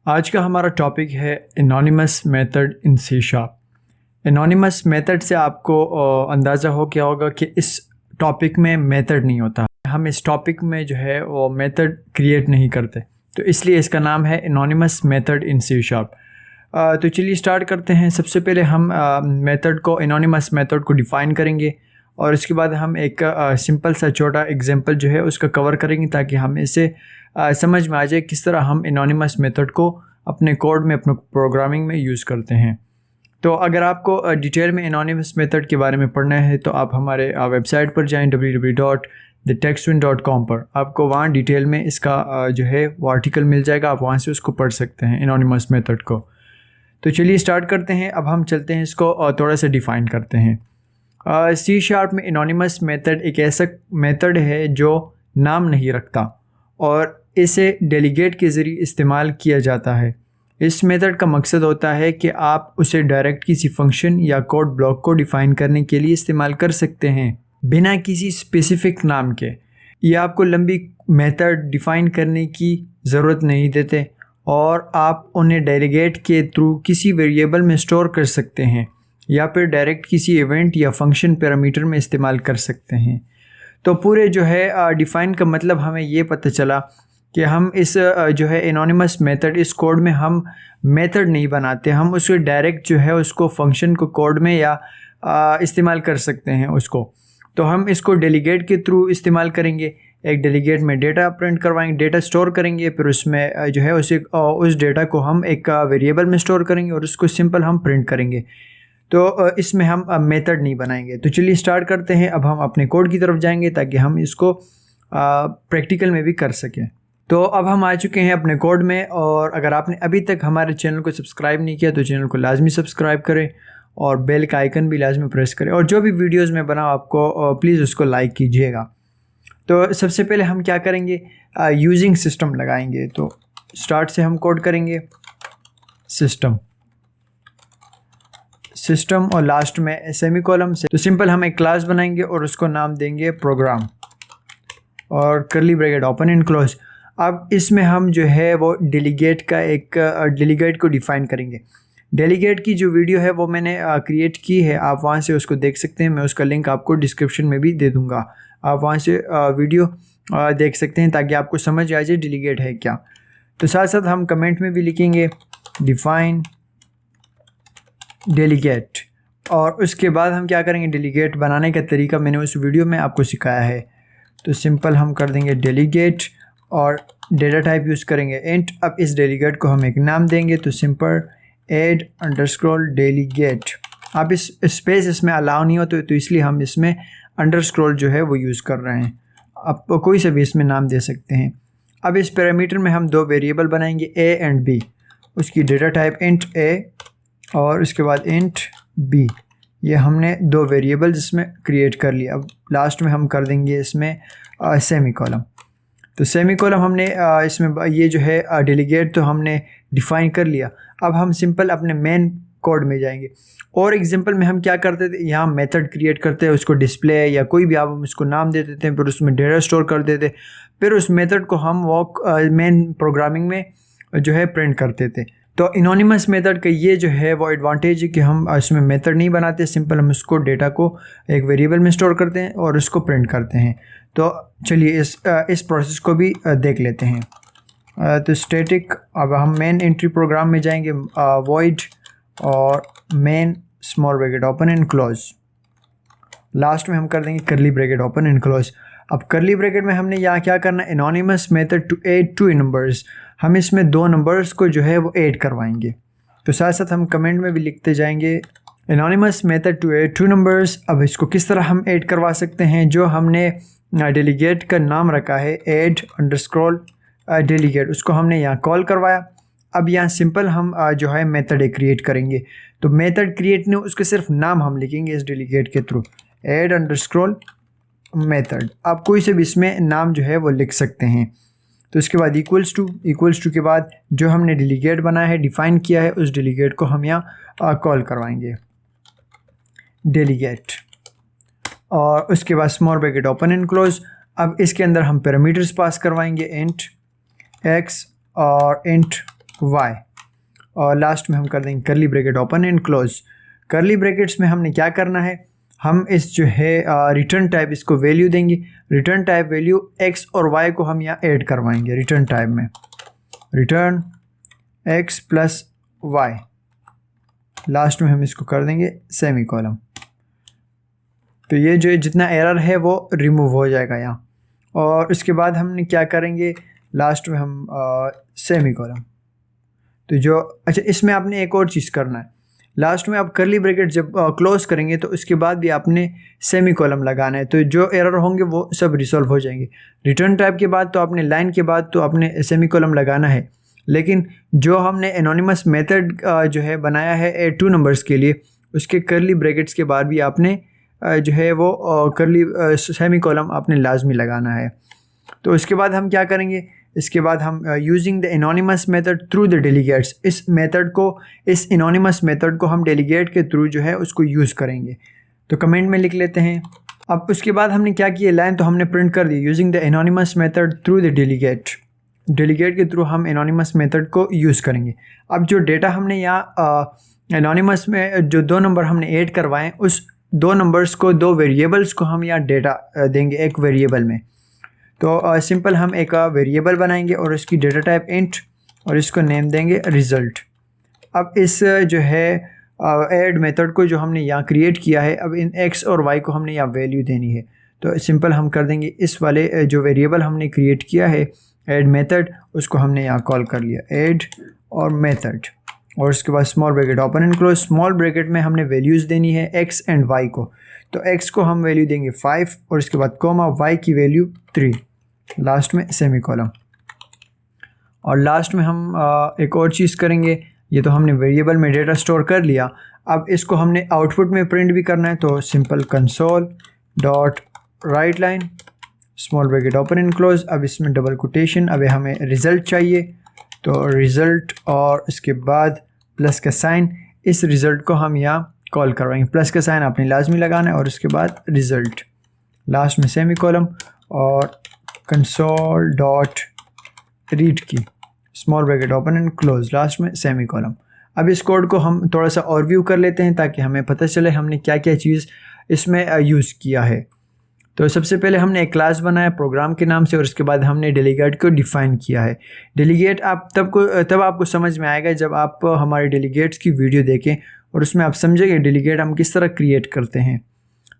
आज का हमारा टॉपिक है anonymous method in C sharp. Anonymous method से आपको अंदाज़ा हो गया होगा कि इस टॉपिक में मेथड नहीं होता। हम इस टॉपिक में जो है वो मेथड क्रिएट नहीं करते, तो इसलिए इसका नाम है anonymous method in C sharp. तो चलिए स्टार्ट करते हैं। सबसे पहले हम मेथड को एनोनिमस मेथड को डिफ़ाइन करेंगे और इसके बाद हम एक सिंपल सा छोटा एग्जांपल जो है उसका कवर करेंगे ताकि हम इसे समझ में आ जाए किस तरह हम एनोनिमस मेथड को अपने कोड में, अपने प्रोग्रामिंग में यूज़ करते हैं। तो अगर आपको डिटेल में एनोनिमस मेथड के बारे में पढ़ना है तो आप हमारे वेबसाइट पर जाएं www.thetextwin.com पर। आपको वहाँ डिटेल में इसका जो है वो आर्टिकल मिल जाएगा, आप वहाँ से उसको पढ़ सकते हैं एनोनिमस मेथड को। तो चलिए स्टार्ट करते हैं। अब हम चलते हैं इसको थोड़ा सा डिफ़ाइन करते हैं। सी शार्प में एनोनिमस मेथड एक ऐसा मेथड है जो नाम नहीं रखता और इसे डेलीगेट के ज़रिए इस्तेमाल किया जाता है। इस मेथड का मकसद होता है कि आप उसे डायरेक्ट किसी फंक्शन या कोड ब्लॉक को डिफ़ाइन करने के लिए इस्तेमाल कर सकते हैं बिना किसी स्पेसिफिक नाम के। ये आपको लंबी मेथड डिफ़ाइन करने की ज़रूरत नहीं देते और आप उन्हें डेलीगेट के थ्रू किसी वेरिएबल में स्टोर कर सकते हैं या फिर डायरेक्ट किसी इवेंट या फंक्शन पैरामीटर में इस्तेमाल कर सकते हैं। तो पूरे जो है डिफ़ाइन का मतलब हमें ये पता चला कि हम इस जो है एनोनिमस मेथड, इस कोड में हम मेथड नहीं बनाते, हम उसको डायरेक्ट जो है उसको फंक्शन को कोड में या इस्तेमाल कर सकते हैं उसको। तो हम इसको डेलीगेट के थ्रू इस्तेमाल करेंगे। एक डेलीगेट में डेटा प्रिंट करवाएंगे, डेटा स्टोर करेंगे, फिर उसमें जो है उस डेटा को हम एक वेरिएबल में स्टोर करेंगे और उसको सिंपल हम प्रिंट करेंगे। तो इसमें हम मेथड नहीं बनाएंगे। तो चलिए स्टार्ट करते हैं। अब हम अपने कोड की तरफ जाएंगे ताकि हम इसको प्रैक्टिकल में भी कर सकें। तो अब हम आ चुके हैं अपने कोड में, और अगर आपने अभी तक हमारे चैनल को सब्सक्राइब नहीं किया तो चैनल को लाजमी सब्सक्राइब करें और बेल का आइकन भी लाजमी प्रेस करें, और जो भी वीडियोस मैं बनाऊँ आपको प्लीज़ उसको लाइक कीजिएगा। तो सबसे पहले हम क्या करेंगे, यूजिंग सिस्टम लगाएंगे। तो स्टार्ट से हम कोड करेंगे सिस्टम और लास्ट में सेमीकोलन से। तो सिंपल हम एक क्लास बनाएंगे और उसको नाम देंगे प्रोग्राम और करली ब्रैकेट ओपन एंड क्लोज। अब इसमें हम जो है वो डेलीगेट को डिफ़ाइन करेंगे। डेलीगेट की जो वीडियो है वो मैंने क्रिएट की है, आप वहाँ से उसको देख सकते हैं। मैं उसका लिंक आपको डिस्क्रिप्शन में भी दे दूँगा, आप वहाँ से वीडियो देख सकते हैं ताकि आपको समझ आ जाए डेलीगेट है क्या। तो साथ साथ हम कमेंट में भी लिखेंगे डिफ़ाइन डेलीगेट, और उसके बाद हम क्या करेंगे, डेलीगेट बनाने का तरीका मैंने उस वीडियो में आपको सिखाया है। तो सिंपल हम कर देंगे डेलीगेट और डेटा टाइप यूज़ करेंगे इंट। अब इस डेलीगेट को हम एक नाम देंगे, तो सिंपल ऐड अंडरस्कोर डेलीगेट। अब इस स्पेस इसमें अलाउ नहीं होता तो इसलिए हम इसमें अंडरस्कोर जो है वो यूज़ कर रहे हैं। आप कोई से भी इसमें नाम दे सकते हैं। अब इस पैरामीटर में हम दो वेरिएबल बनाएंगे ए एंड बी। उसकी डेटा टाइप इंट ए और उसके बाद इंट बी। ये हमने दो वेरिएबल्स इसमें क्रिएट कर लिया। अब लास्ट में हम कर देंगे इसमें सेमीकोलन। तो सेमीकोलन हमने इसमें ये जो है डेलीगेट तो हमने डिफ़ाइन कर लिया। अब हम सिंपल अपने मेन कोड में जाएंगे और एग्जांपल में हम क्या करते थे, यहाँ मेथड क्रिएट करते हैं, उसको डिस्प्ले या कोई भी आप उसको नाम दे देते हैं, फिर उसमें डेटा स्टोर कर देते, फिर उस मेथड को हम वो मेन प्रोग्रामिंग में जो है प्रिंट करते थे। तो एनोनिमस मेथड का ये जो है वो एडवांटेज है कि हम इसमें मेथड नहीं बनाते, सिंपल हम उसको डेटा को एक वेरिएबल में स्टोर करते हैं और उसको प्रिंट करते हैं। तो चलिए इस प्रोसेस को भी देख लेते हैं। तो स्टैटिक, अब हम मेन एंट्री प्रोग्राम में जाएंगे, वॉइड और main small bracket open and close. Last में हम कर देंगे करली ब्रैकेट ओपन एंड क्लोज। अब करली ब्रैकेट में हमने यहाँ क्या करना है, anonymous method to add two numbers. हम इसमें दो नंबर्स को जो है वो ऐड करवाएंगे। तो साथ साथ हम कमेंट में भी लिखते जाएंगे anonymous method to add two numbers. अब इसको किस तरह हम ऐड करवा सकते हैं, जो हमने डेलीगेट का नाम रखा है ऐड अंडरस्कोर डेलीगेट, उसको हमने यहाँ कॉल करवाया। अब यहाँ सिंपल हम जो है मेथड क्रिएट करेंगे। तो मेथड क्रिएट नहीं, उसके सिर्फ नाम हम लिखेंगे इस डेलीगेट के थ्रू, ऐड अंडरस्कोर मेथड। आप कोई से भी इसमें नाम जो है वो लिख सकते हैं। तो इसके बाद इक्वल्स टू के बाद जो हमने डेलीगेट बनाया है, डिफ़ाइन किया है, उस डेलीगेट को हम यहाँ कॉल करवाएंगे डेलीगेट, और उसके बाद small bracket open and close. अब इसके अंदर हम पैरामीटर्स पास करवाएंगे इंट एक्स और इंट y, और लास्ट में हम कर देंगे करली ब्रैकेट ओपन एंड क्लोज। करली ब्रैकेट्स में हमने क्या करना है, हम इस जो है रिटर्न टाइप इसको वैल्यू देंगे। रिटर्न टाइप वैल्यू x और y को हम यहाँ ऐड करवाएंगे रिटर्न टाइप में, return x plus y। Last में हम इसको कर देंगे सेमी कॉलम। तो ये जो जितना एरर है वो रिमूव हो जाएगा यहाँ। और उसके बाद हमने क्या करेंगे, लास्ट में हम सेमी कॉलम। तो जो अच्छा, इसमें आपने एक और चीज़ करना है, लास्ट में आप करली ब्रैकेट जब क्लोज करेंगे तो उसके बाद भी आपने सेमी कॉलम लगाना है। तो जो एरर होंगे वो सब रिसॉल्व हो जाएंगे। रिटर्न टाइप के बाद तो आपने लाइन के बाद तो आपने सेमी कॉलम लगाना है, लेकिन जो हमने एनोनिमस मेथड जो है बनाया है 2 नंबर्स के लिए, उसके करली ब्रैकेट्स के बाद भी आपने जो है वो करली सेमी कॉलम आपने लाजमी लगाना है। तो उसके बाद हम क्या करेंगे, इसके बाद हम using the anonymous method through the delegates, इस मेथड को, इस एनोनिमस मेथड को हम डेलीगेट के थ्रू जो है उसको यूज़ करेंगे। तो कमेंट में लिख लेते हैं। अब उसके बाद हमने क्या किया, लाइन तो हमने प्रिंट कर दी, using the anonymous method through the delegate, delegate के थ्रू हम एनोनिमस मेथड को यूज़ करेंगे। अब जो डेटा हमने यहाँ एनोनिमस में जो 2 नंबर हमने ऐड करवाएं, उस 2 नंबर्स को, 2 वेरिएबल्स को हम यहाँ डेटा देंगे एक वेरिएबल में। तो सिंपल हम एक वेरिएबल बनाएंगे और इसकी डेटा टाइप इंट, और इसको नेम देंगे रिज़ल्ट। अब इस जो है ऐड मेथड को जो हमने यहाँ क्रिएट किया है, अब इन x और y को हमने यहाँ वैल्यू देनी है। तो सिंपल हम कर देंगे इस वाले जो वेरिएबल हमने क्रिएट किया है ऐड मेथड, उसको हमने यहाँ कॉल कर लिया ऐड और मेथड, और उसके बाद small bracket open and close. Small bracket में हमने वैल्यूज़ देनी है x एंड y को। तो x को हम वैल्यू देंगे 5 और इसके बाद कोमा y की वैल्यू 3, लास्ट में सेमी कॉलम। और लास्ट में हम एक और चीज़ करेंगे, ये तो हमने वेरिएबल में डेटा स्टोर कर लिया, अब इसको हमने आउटपुट में प्रिंट भी करना है। तो simple console dot right line small bracket open and close, अब इसमें डबल कोटेशन, अब हमें रिज़ल्ट चाहिए, तो रिज़ल्ट और इसके बाद प्लस का साइन, इस रिज़ल्ट को हम यहाँ कॉल करवाएंगे। प्लस का साइन आपने लाजमी लगाना है और उसके बाद रिज़ल्ट, लास्ट में सेमी कॉलम और कंसोल डॉट रीड की small bracket open and close, last में सेमी कॉलम। अब इस कोड को हम थोड़ा सा और व्यू कर लेते हैं ताकि हमें पता चले हमने क्या क्या चीज़ इसमें यूज़ किया है। तो सबसे पहले हमने एक क्लास बनाया प्रोग्राम के नाम से, और उसके बाद हमने डेलीगेट को डिफ़ाइन किया है। डेलीगेट आप तब आपको समझ में आएगा जब आप हमारे डेलीगेट्स की वीडियो देखें, और उसमें आप समझेंगे डेलीगेट हम किस तरह क्रिएट करते हैं।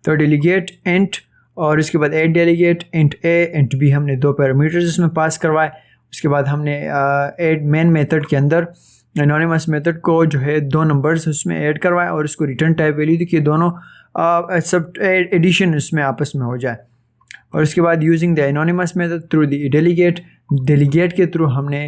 तो डेलीगेट इंट, और इसके बाद ऐड डेलीगेट इंट ए इंट बी, हमने 2 पैरामीटर्स इसमें पास करवाए। उसके बाद हमने ऐड मेन मेथड के अंदर एनोनिमस मेथड को जो है 2 नंबर्स उसमें ऐड करवाए, और इसको रिटर्न टाइप वैल्यू दी कि दोनों सब एडिशन इसमें आपस में हो जाए। और इसके बाद using the anonymous method through the delegate, delegate के थ्रू हमने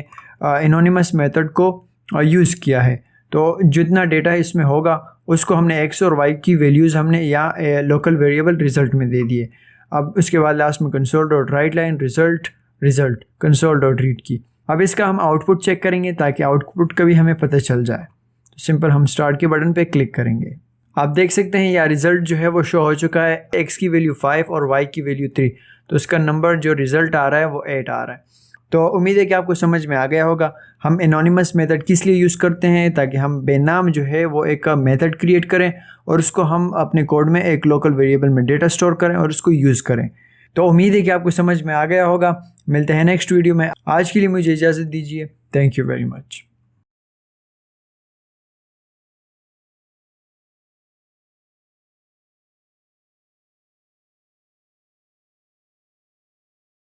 एनोनिमस मेथड को यूज़ किया है। तो जितना डेटा इसमें होगा उसको हमने x और y की वैल्यूज़ हमने यहाँ लोकल वेरिएबल रिज़ल्ट में दे दिए। अब उसके बाद लास्ट में console dot right line result result console dot read की। अब इसका हम आउटपुट चेक करेंगे ताकि आउटपुट का भी हमें पता चल जाए। तो सिंपल हम स्टार्ट के बटन पे क्लिक करेंगे। आप देख सकते हैं यहाँ रिज़ल्ट जो है वो शो हो चुका है, x की वैल्यू 5 और y की वैल्यू 3, तो इसका नंबर जो रिज़ल्ट आ रहा है वो 8 आ रहा है। तो उम्मीद है कि आपको समझ में आ गया होगा हम एनोनिमस मेथड किस लिए यूज़ करते हैं, ताकि हम बेनाम जो है वो एक मेथड क्रिएट करें और उसको हम अपने कोड में एक लोकल वेरिएबल में डेटा स्टोर करें और उसको यूज़ करें। तो उम्मीद है कि आपको समझ में आ गया होगा। मिलते हैं नेक्स्ट वीडियो में। आज के लिए मुझे इजाज़त दीजिए। Thank you very much.